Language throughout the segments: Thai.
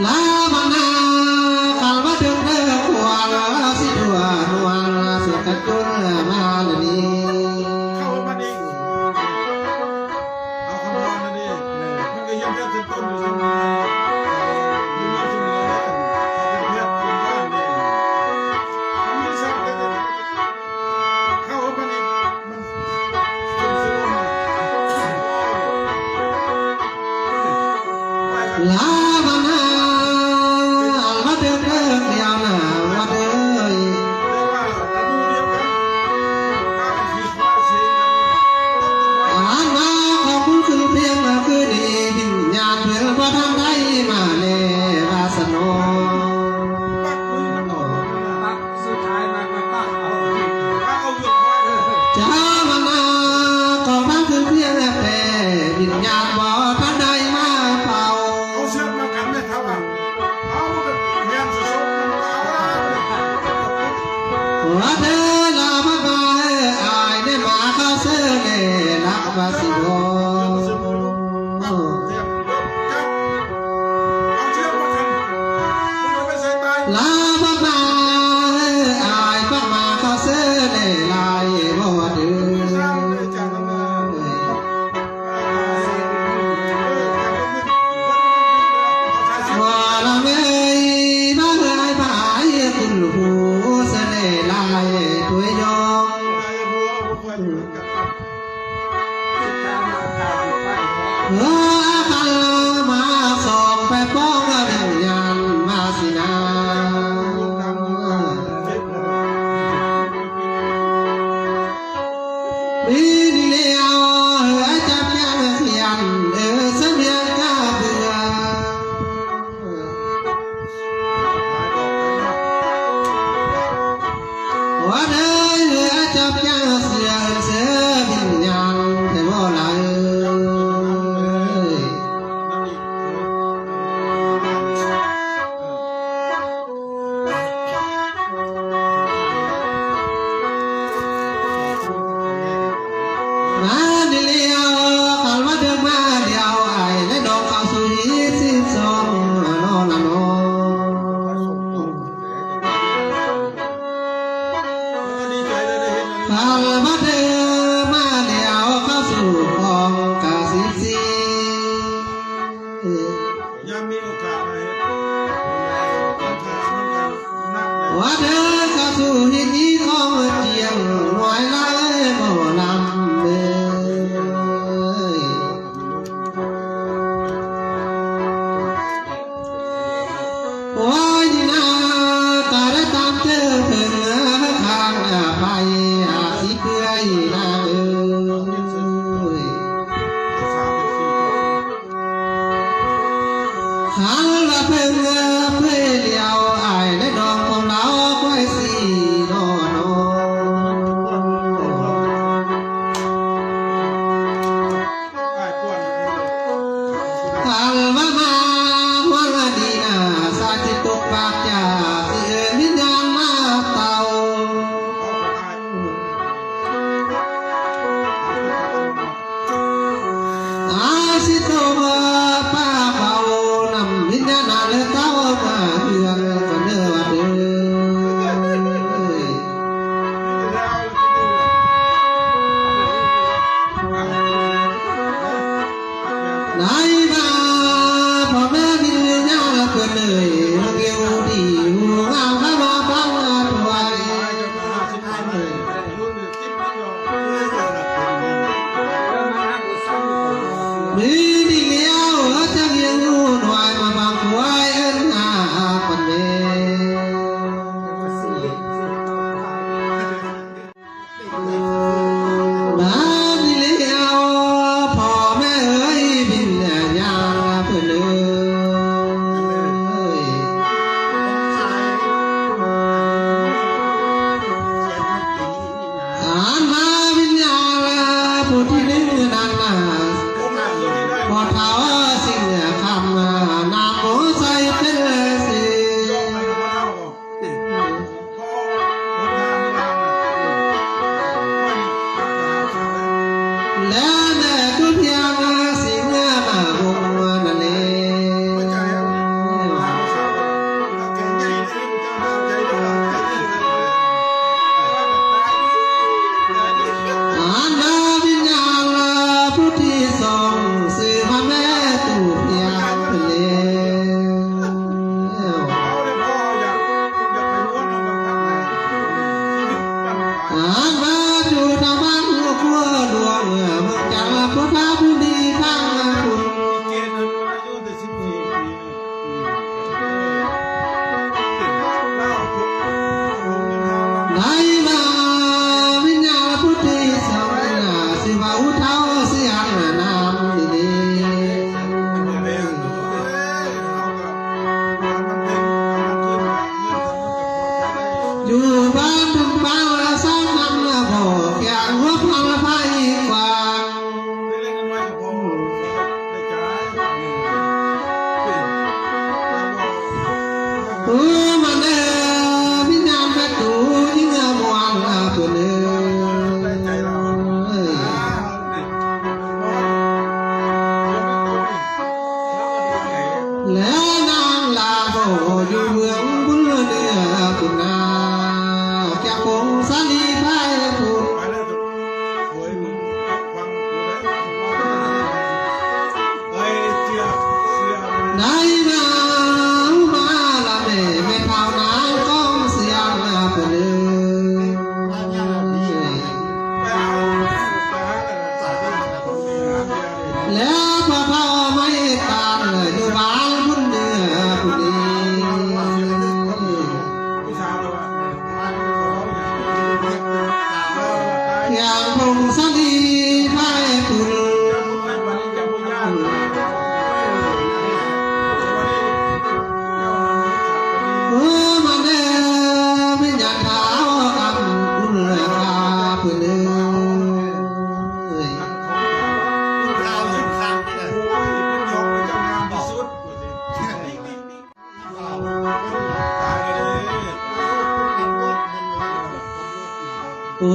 ลาบานาขันว่าเดินเดินขวานสิดัวนวลสุดกัดกุลมาลนีเข้ามาดิเอาคำนวณมาดิมันก็ยังแค่ต้นต้นอยู่ใช่ไหมดูมาช่วงนี้แล้วเขาเป็นแพทย์คนบ้านนี่มันมีสักเข้ามาดิมันลาบานาว่าเดินเดินเดียวนะว่าเดินอ่านมาของคุณคือเพียงคือดีวิญญาณเพื่อว่าทำได้มาเลราสโนสุดท้ายมาปักเอาจ้ามานาก็ฟังคือเพียงแต่วิญญาณบ่ทันได้มาเป่าเอาเชือกมากันไม่ทับอ่ะเอาแบบแทนสุดว่าเธอลามาบายอายได้มาเข้าเสื้อเล่ลักบาสิโดลามาบายอายปักมาเข้าเสื้อเล่ลายบ่ดื้อว่าละเมยมาเลยพายคุณหูเสน่ห์ลายตัวยองคันมาส่องไปป้องวิญญาณมาสินามีเดียวจับยังเขียนเสมียงกาเบื่อว่าเดินจับยังเสียเสือวิญญาณแต่ว่าไหลมาเดียวขันว่าเดินมาเดียวไอ้และดอกข้าวสุยสิ้นสองนอนละนอขันว่าเดินมาเดียวเข้าสู่ของกาสิสี ยังมีโอกาสอะไรว่าเดินเข้าสู่หินนี้ของเจียงหน่วยไล่บ่นำเลยว่าดีนาตาได้ตามเธอถึงทางไปอาสิเพื่อยนาขันละเพิ่งเพื่อเดียวไอ้ได้ดองของเราไว้สีนอนขันว่ามาวันดีนาสาธิตุกปากจ่าสิวิญญาณมาเต่าอาสิโตป้าเบานำวิญญาณเลเต้ามาเพื่อนก็เนื้อว่าเด้อนายมาพ่อแม่วิญญาณเกิดเลยเกี่ยวดีหัวงามมาบังถวายมีดีเลี้ยวจะเลี้ยงหน่วยมาบังถวายเอ็น มันเอวิญญาณแม่ตูยิ่งมวนเพื่อน ได้ใจเราแล้วนางลาโบอยู่เมืองบุญเดือคุณนาแก่คงสาลีไพพูด ไปแล้วสวยมึงฟังกูได้เฮ้ยเจียเสีย ได้มามาละแม่ไม่เท่านางก้องเสียงเพื่อน ไปหาสายผมมีหาเมียเลย แล้วพอพ่อไม่ตามอยู่บ้านบุญเดือคุณดี พี่สาวเราอะขออย่าง อย่างคงสาลีไพพูด วันนี้จะพูดยากวันนี้ มันเดิมไม่อยากเท้ากำคุณเลยคาเพื่อนเลย ข้าวเห็นข้างนี่นะโอ้ยเป็นยกเป็นจำงามที่สุดตายเลย โอ้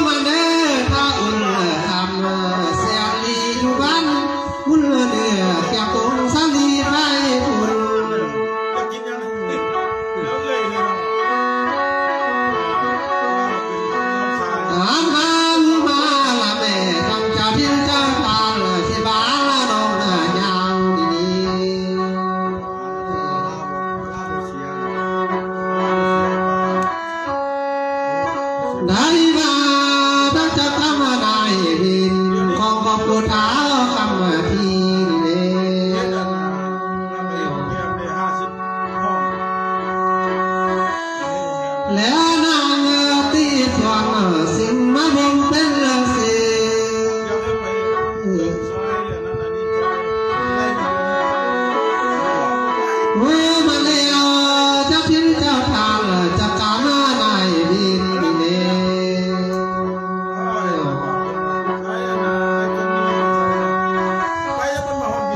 มันเดิมถ้าอุ่นทำเสียลีอยู่บ้านมุนเดือแก่คงสาลีไปคุณ จะกินยังแล้วเลยเลยเนาะเป็นน้ำสาย อ่านมาลูมาละแม่ตั้งใจที่จะพาสิบ้าละน้องยาวดี ได้มาถ้าจะทำได้บินของขอบคุณเท้าคำพี่เลย แล้วนางตีสวงสิ่งมาบงเป็นเสีเมื่อมาเลี้ยวจะทิ้งเจ้าทางจะการหน้าในบินเลย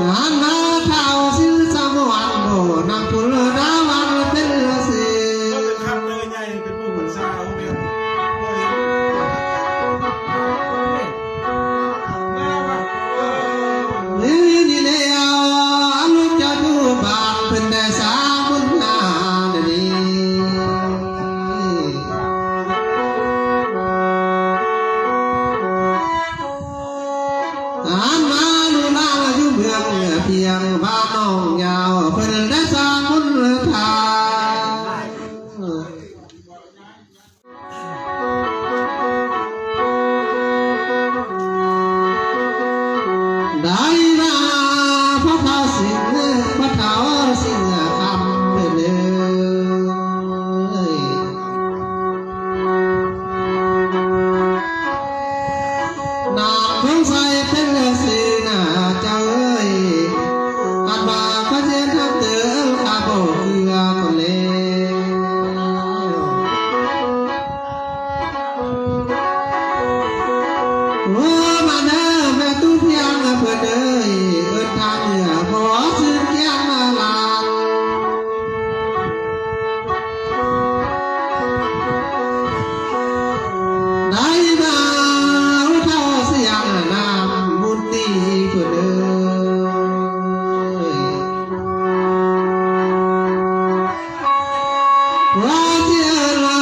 งานมาเท้าสิ้นสามวันโบนำคุณดาวันเป็นเสีนี่เลี้ยวลูกจะดูบาปเป็นแต่สาบุญนาดีอ่านมาลูลาอยู่เมืองเพียงบ้านน้องยาวเป็นแต่สาบุญทาได้มาพระเท้าสิงพระเท้าสิงคำเป็นเลยนางคงใส่เป็นสีหน้าเจ้าเอ้ยอันมาพระเจ้าทับเตือนข้าบอกเกือคนเลโอ้มาเด้อแม่ตู้เพียงเพื่อนเอ้ยเอิ้นทางเหนือขอซื้อแก้มมาลานได้มาเท่าเสียงน้ำมุนตีเพื่อนเอ้ยว่าเสียละ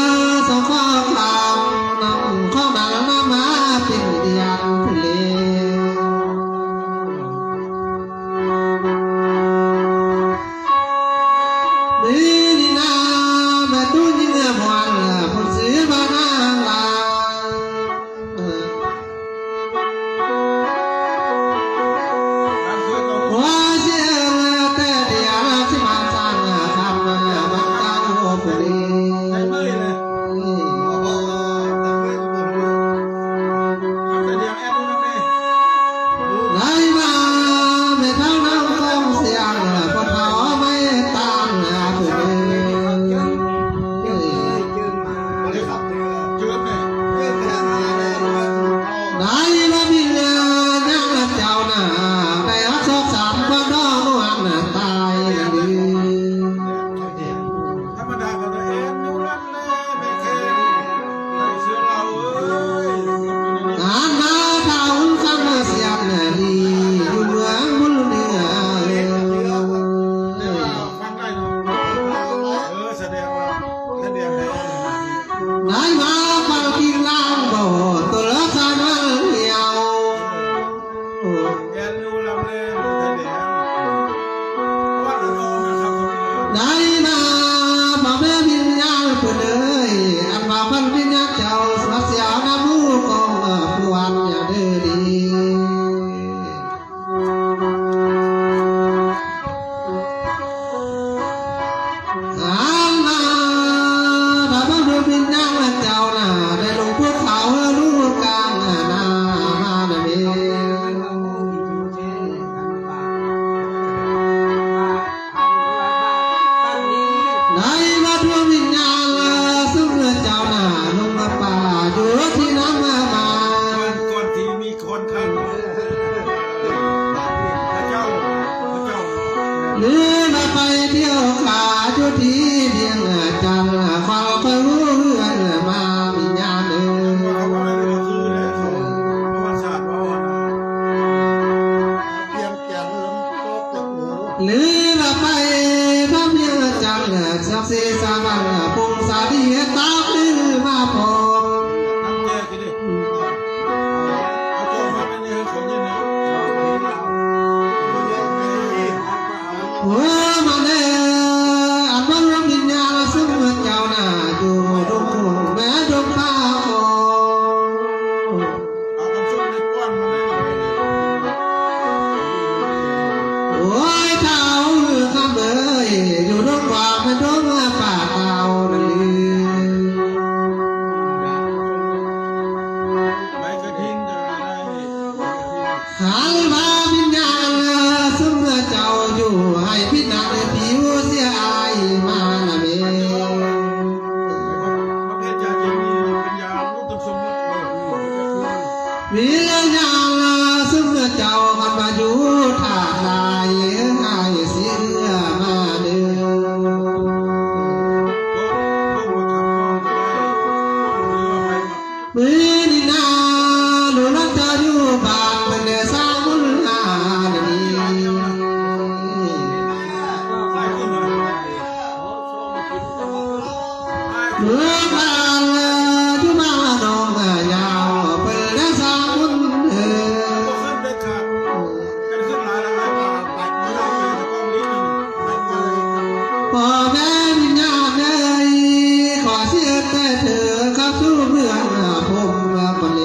สองข้อคำน้องข้อมันน้ำมาเป็นเดียนทะเลนี่นาแม่ตู้ยิ่งมวนผู้ซื้อมานาลาว่าเสียแต่เดียวที่มาสร้างทำมันตั้งโอเปรี มินนางเจ้าน่ะได้ลงภูเขาลูกกลางนามาเดเมในวัดดวงวิญญาณซึ่งเจ้าน่ะลงมาป่าอยู่ที่น้ำมา ก่อนที่มีคนข้างพระเจ้า หรือมาไปเที่ยวขาจุดที่เพียงจันขอไปรู้เรื่องมาวิญญาณ เขาบอกอะไรก็คือเลยเขาประวัติศาสตร์ว่าเตรียมแกนล้มก็จะโอ้ หรือมาไปทำเพียงจันสักเสียสาบังปุงสาดีตาหรือมาพบ ทำแก่กินดิเอาโจมาเป็นยังคนยังไง หัวมันอันวันรังวิญญาณซึ่งเจ้าน่ะอยู่ดงห่วงแม้ดงป่าคอ เอาคำชมในก้อนมาได้เลย โอ้ยเท้าข้ามเอ่ยอยู่ดงกว่ามันดงป่าเก่านั่นลืม ไม่เคยทิ้งอะไร หันมาวิญญาณซึ่งเจ้าอยู่ให้พิจารณาผิวเสียอายมาละเม ประเภทยาเย็นนี่เป็นยาลูกต้มสมบูรณ์ วิญญาณซึ่งเจ้ากันมาอยู่ท่าลายให้เสียมาเดิน มือนี่นาดูนักจะอยู่บ้านเป็นเดสามุนหาดีเมื่อบ้านอยู่มาดองยาวเป็นเดสามุนพ่อแม่วิญญาณเอ้ยขอเสียแต่เธอครับสู้เมืองผมปะเล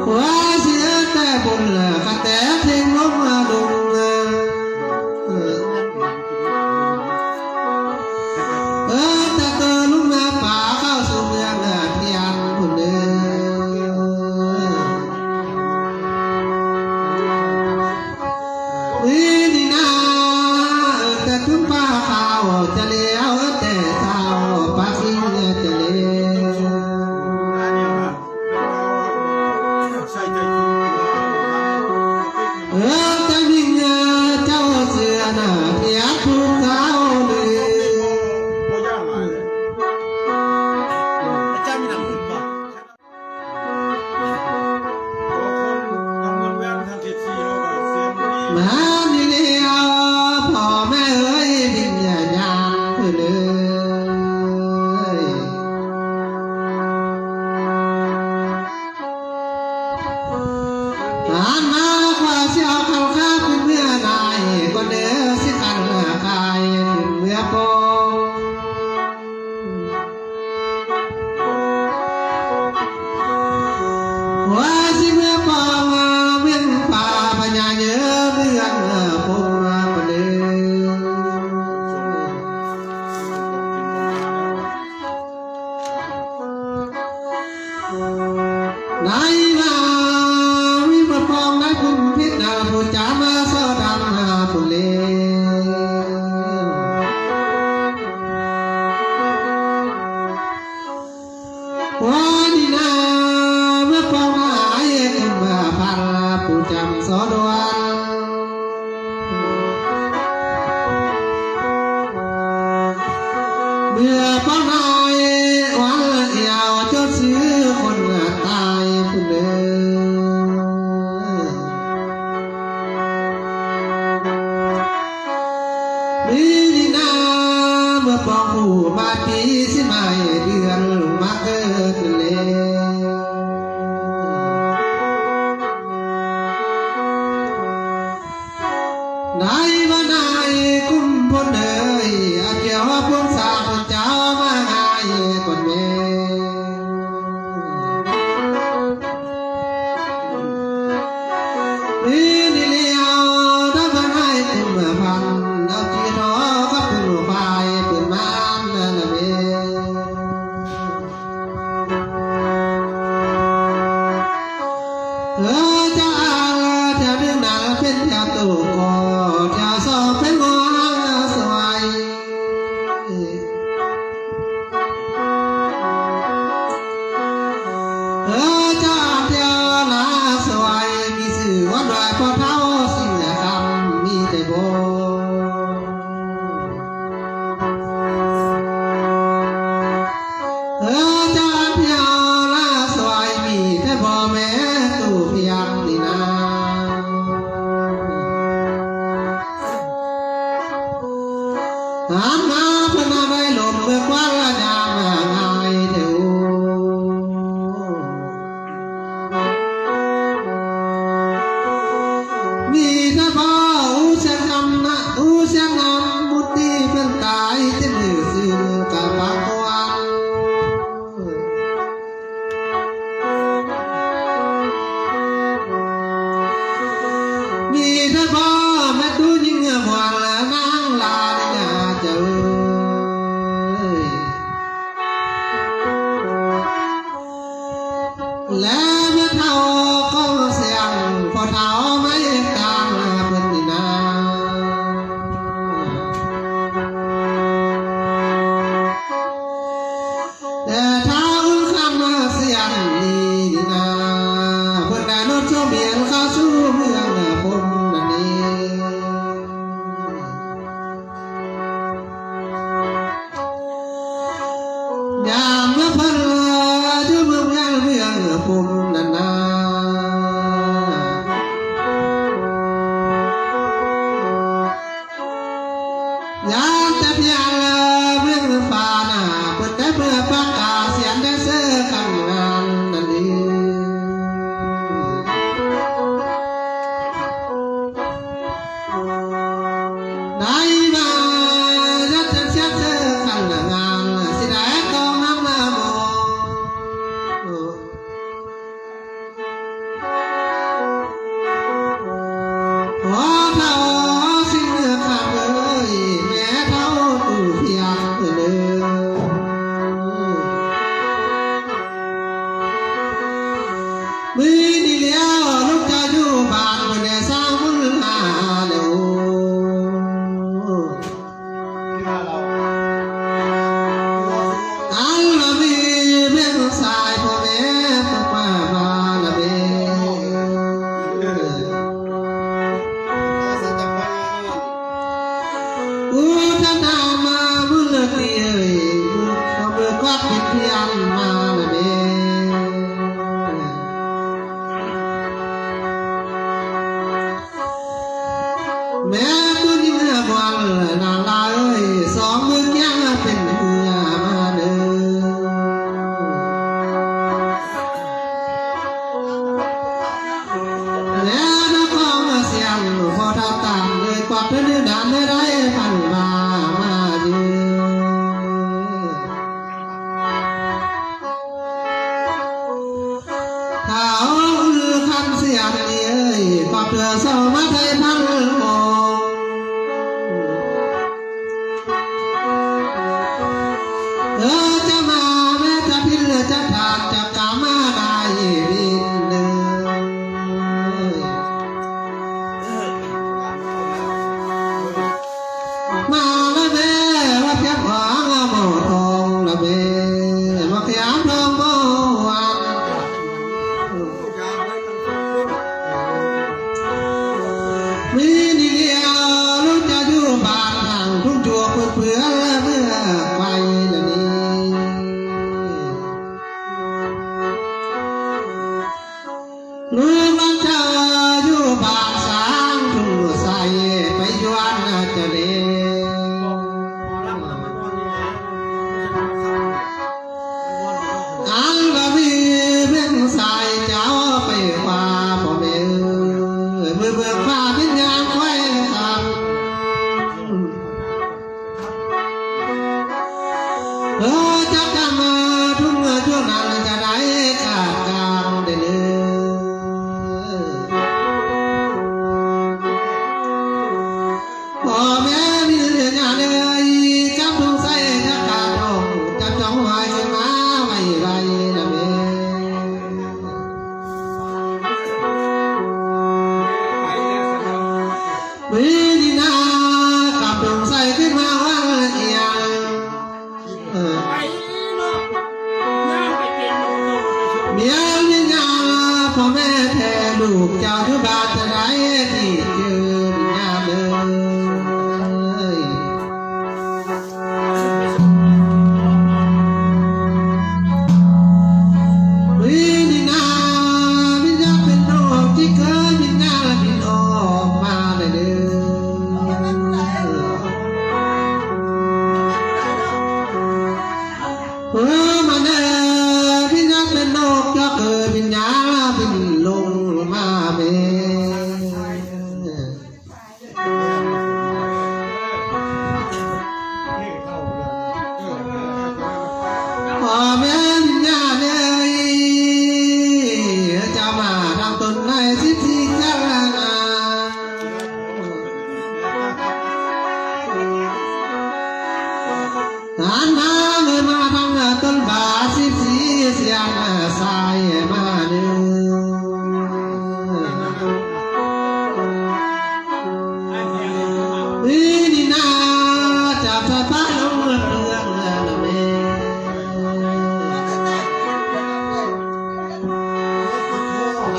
ขอเสียแต่บนขัดแต่เพลงลงดงแต่เธอลุกมาป่าเข้าสู่เมืองเทียนคนเดิมวิธีนาแต่ถึงป่าขาวจะเลี้ยวแต่เท้าปากสิจะเลี้ยวแต่วิ่งเจ้าเสือน่ะเทียบทุกเท้าเลย มานี่เลี้ยวพ่อแม่เอ้ยวิญญาณเลยผ่านมาความเสียวเขาข้าเป็นเมื่อนายก็เด้อสิขันกายถึงเมื่อปองว่าสิเมื่อปองเวียนป่าปัญญาเยอะเมื่อนพงก็เด้อนายมาวิปปองนายคุณพิษนาผู้จามาสอดำผู้เลวันนี้นาเมื่อปองหายคุณมาพันผู้จำสอดวันเมื่อปองนายวันยาวจดซื้อคนตายผู้เดิมีดีนาเมื่อปองผู้มาปีสิไม่เดือนลงมาเกิดเลยนายว่านายคุ้มพลเอ๋ยอาเกี่ยวพวงสาคนเจ้ามาหายคนเมนี่นี่เลี้ยวถ้ามาให้คุ้มพัน นแถวตู่ก็แถวสอบเป็นหัวสวยเจ้าเที่ยวลาสวยมีสื่อวัดดอยพอเท้าสิ่งคำมีแต่โบเจ้าเที่ยวลาสวยมีแต่พ่อแม่ตู่เพียงนี่นาหันมาเพื่อนมาได้หลบเมื่อกว่าละยามง่ายเถวมีแต่พ่ออุเสียงนำนะอุเสียงนำบุตรีเพื่อนตายจะเหลือซื่อกับปากวันมีแต่พ่อแม่ดูยิ่งหวานและนางลาเนี่ยเจ้าและเมื่อเท่าก็เสียงพอเท่าไม่กลางเพื่อนนี่นาแต่เท่าคำเสียงนี่นาเพื่อนได้รถชมเบียนเข้าสู่เมืองผมนั่นเองยามเมื่อเพิ่นอยู่เมืองยังเมืองผมนั่นนายามแต่เพียงเมืองฟ้าหน้าเปิดแต่เพื่อประกาศเสียงได้เสื้อกันงานนั่นเองได้มาจัดเสียเสื้อกันงานสิได้กองน้ำละโมพอเท่าสิ่งเนื้อขาดเลยแม่เท่าตู่เพียงเลยมือนี่เลี้ยวลูกจะอยู่บ้านวันนี้สร้างบุญหาเร็ว อันละมีเบี้ยสายพ่อแม่ตกมาละเบี้อุทนามาบุญเตียเขาเบิกวัดเป็นเพียงมาละเบี้แม่ตุนเมื่อบวันนานลาสองมือยังเป็นเหือมาเด้อแล้วนักร้องเสียงพอทำตามเลยกวักเนื้อดานได้พันมาเยืถ้าคำเสียงนี้กวักเพื่อสมัครให้พันมองจะมาแม้จะพิลจะทานจะกามาได้บินเลยมาละแม่ว่าเพียงหวังหมอทองละแม่มาขยันทองบ่วันมีนี่เดียวลูกจะอยู่บ้านทางทุ่งจัวเพื่อเมื่อไปละนี้ลูกบ้านเจ้าอยู่บ้านสางทุ่งใสไปยวนจะเลี้อันก็มีเพียงสายเจ้าไปกว่าพ่อแม่เมื่อเบิกฟ้าเป็นยามไว้ครับ จะกำมาทุ่งช่วงนั้นจะได้ขาดกลางเดืพ่อแม่มีเรื่องงานเลยจำทุ่งใส่จะขาดลงจำจ้องไว้ขึ้นมาไว้ไรนะแม่ ไป วิธีนากับดงใส่ขึ้นมาวันเอียงไปเนาะย่างไปเก็บโลไปชม เมียวิญญาพ่อแม่แท้ลูกเจ้าทุบาทจะได้ที่เจอวิญญาเลยวิธีนาวิญญาเป็นโรคที่เคยวิญญาบินออกมาเลยเด้อมาเด้อวิญญาเป็นโรคจะเกิดวิญญาบินลงมาเบ้พ่อแม่วิญญาเลยจะมาทำตนในสิทธิเจ้าทานมาเลยมาทำต้นบาสิสีเสียงสายมาเนื้อนี่นาจับสะพายลงเมืองละเม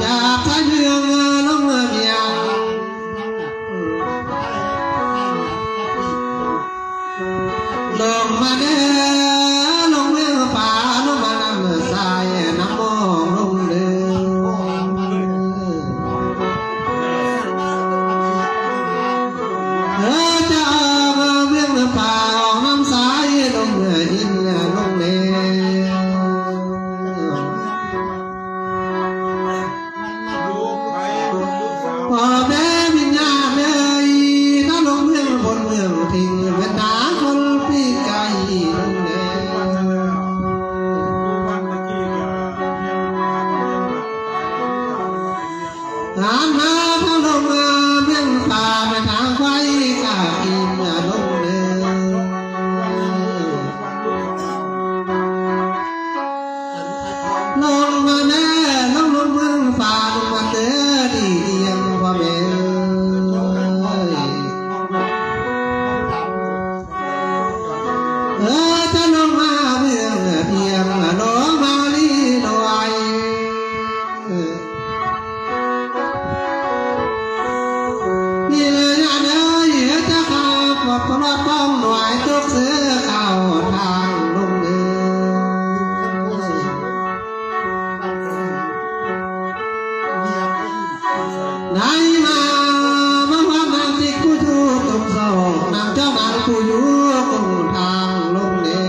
จับสายเมืองลงเมืองเมียงลงมาเด้อลงเมืองป่าลงมานำสายน้ำมองลงเด้อจะออกเมืองป่าออกน้ำสายลงเมืองหินลงเด้พ่อแม่วิญญาณเลยถ้าลงเมืองบนเมืองทิ้งเวทนาคนพี่ไก่ลงเด้ทานมาทางลงเมืองป่าไปทางไฟกากินลงเด้ลงมาแม่ลงเมืองป่าลงมาเด้อดีเดียงพ่อแม่จะลงมาเมืองเพียงลงมาลีลอยนี่เลยนะเด้อจะเข้าปกป้องป้องหน่วยทุกเสือเข้าทางลงเด้ไหนมาว่าวนางที่กูอยู่ตรงศอกนางเจ้านางกูอยู่ตรงทางลงเด้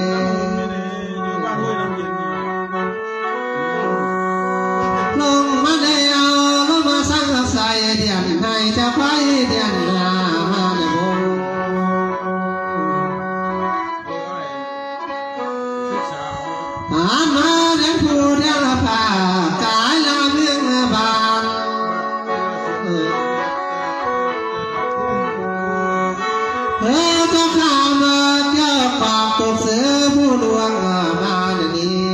ลงมาเดียวลงมาสร้างใส่เดียนให้เจ้าไฟเดียนนามาในโบผ่านมาเดียนผู้เดียนผ่ากายลาเมืองบางเจ้าข้ามาเจ้าปากตกเสือผู้ดวงมาเดี๋ยวนี้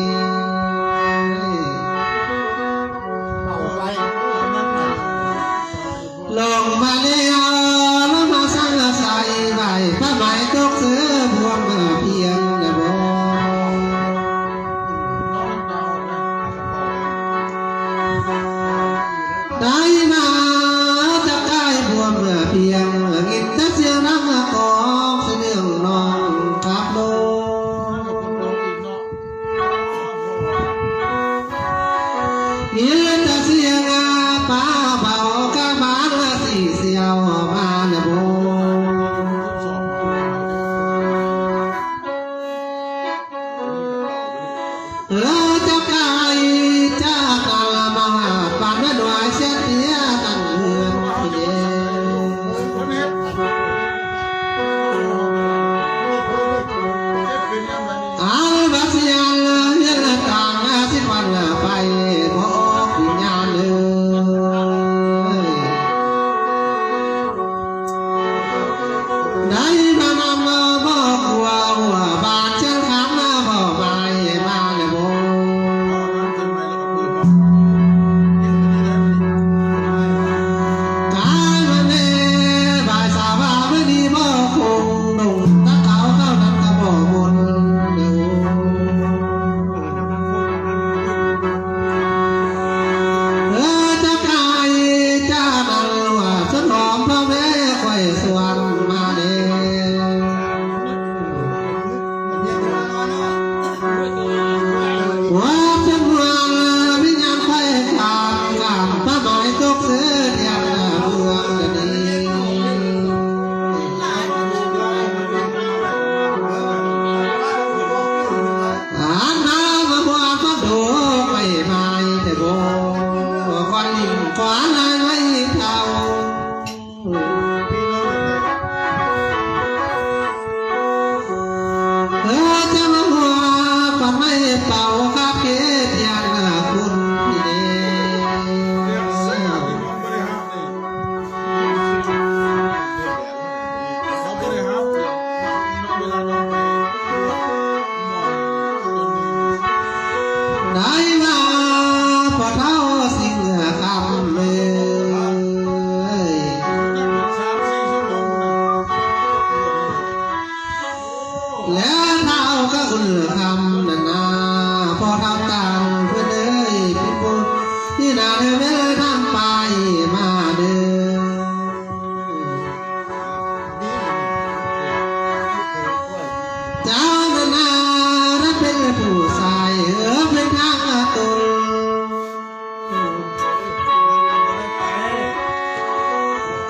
ลงมาเดียวลงมาสร้างใส่ใบผ้าไหมตกเสือพวงเพียงเดียวได้มาจะใกล้บวมเพียงงินจะเสียรักของเสื่องนองกับโลยืนจะเสียงป้าเบากะบาลสีเสียว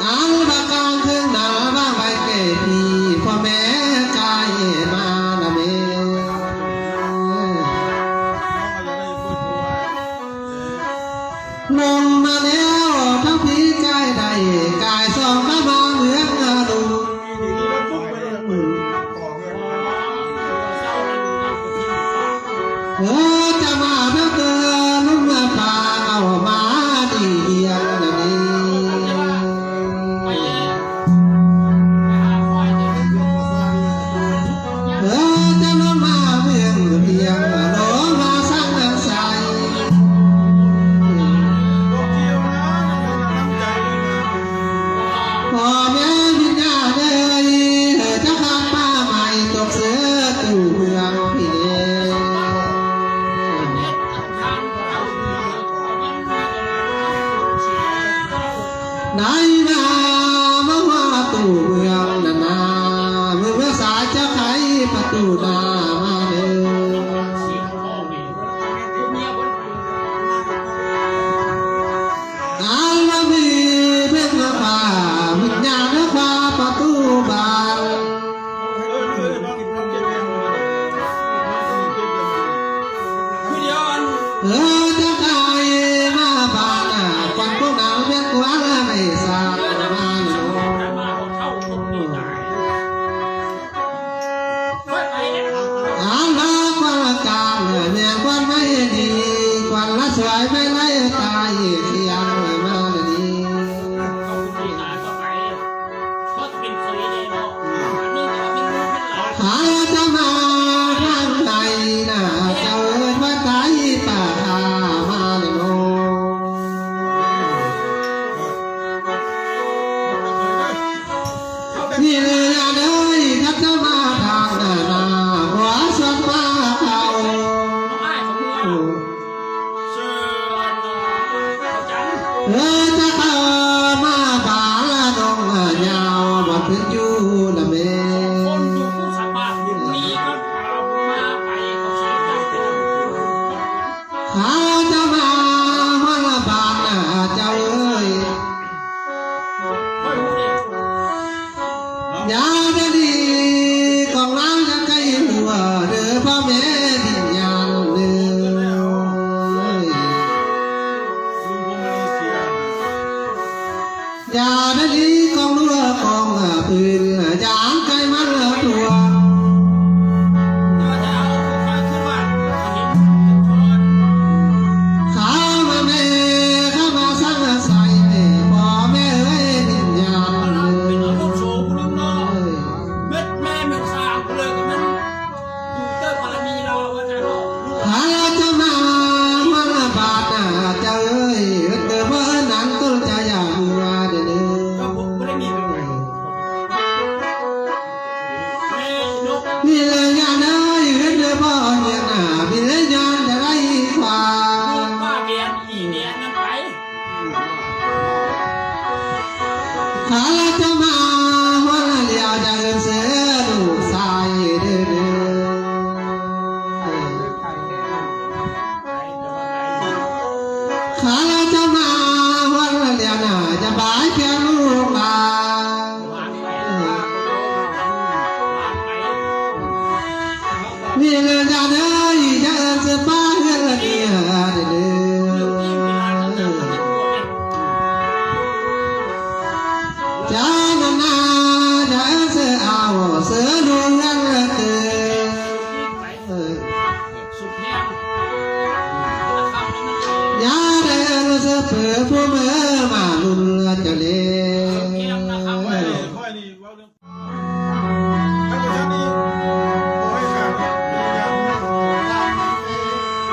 อันบากางคืนหนาบ้างไปเกพีพ่อแม่กายมาละเม ลงมาแล้วทั้งผีกายใดกายสองมาเหมือนลุงจะมาเพื่อเกินลุงมาพาเอามาดีเดียงนี้จะลงมาเมืองเดียงลงมาสร้างใสพ่อแม่พิญญาเลยจะขาดป้าใหม่ตกเสือตู่เมืองพี่เดไหนนามาว่าตู่เมืองนานาเมื่อสายจะไขประตูนามาเดินอาลามีเพื่อนฟ้าวิญญาณฟ้าประตูบานจะไขมาบานควันพวกเราเรียกว่าไม่สามาโนอาลาควันละกาเนี่ยควันไม่ดีควันละสวยไม่ไล่ตายเสียงมาดี หาจะมาทางไหนนะเจ้าเอิญว่าตายป่ามาเลยโนนี่เลยนะเด้ยถ้าจะมาทางหน้าหัวสดมาเขาจะเข้ามาบาละดงยาวมาถึงอยู่ละเมข้าจะมาหัวละบาทเจ้าเอ้ยอย่าได้ดีของเราจะใกล้หัวเด้อพ่อแม่ดิญญาณเด้ออย่าได้ดีของรัวของปืนจางไกลมันตัว ข้ามาแม่ข้ามาสร้างใส่แม่พ่อแม่เอ้ยวิญญาณข้าจะมาวันบาทเจ้าเอ้ยเกิดเมื่อนั้นก็จะอยากมาเด้อพี่เลยงานเอ้ยเกิดพ่อเนี่ยนะพี่เลยงานจะได้ความ ข้าจะมาวันเดียวจะเอิ้นเสือลูกชายเด้อข้าจะมาวันเดียวน่ะจะบายแค่ลูกหลานนี่เลยจะเด้อจะเอิ้นเสือป้าเฮือนเดียวเด้อจ้านานาจะเอิ้นเสือเอาเสือดวงนั้นเกิดยาได้เอิ้นเสือเปิดผู้เมื่อมาลุนจะเล่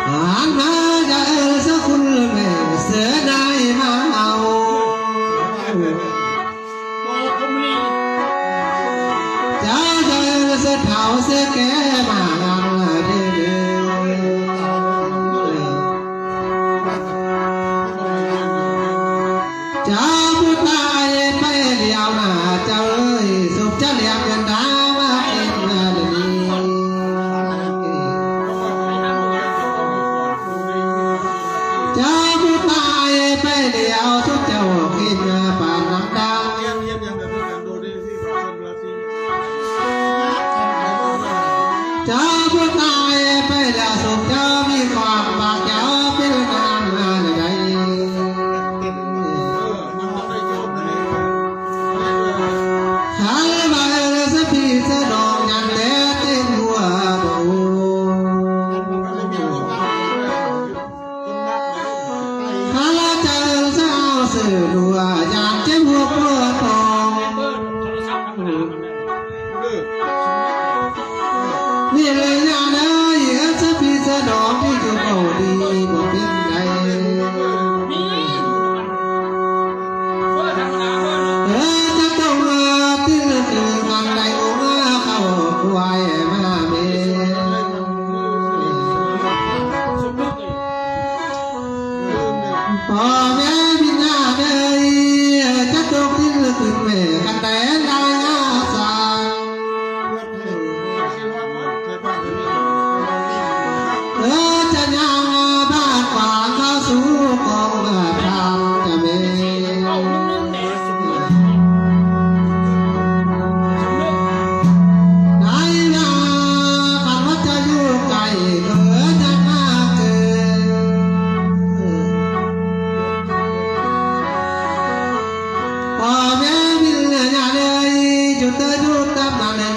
หันมาจะเอิ้นเสือคุณแม่เสือได้มาเอา เจ้าเดินเสเท้าเสแก่มางามเด้อเจ้าผู้ตายไปเดียวนะเจ้าเอ้ยสุขจะเรียกกันดามาเป็นนาดีเจ้าผู้ตายไปเดียวทุกเจ้ากินป่านน้ำดัง ขึ้นแม่กันแต่ได้งาสาง เออจะยังบ้านกวางเข้าสู่กองทางจะเม เอานึ่งแดดสมนึก ไหนนาขันว่าจะอยู่ไกลเกิดจะมาเกินพ่อแม่บินอย่าเลยจุดเตยจุดตำนาน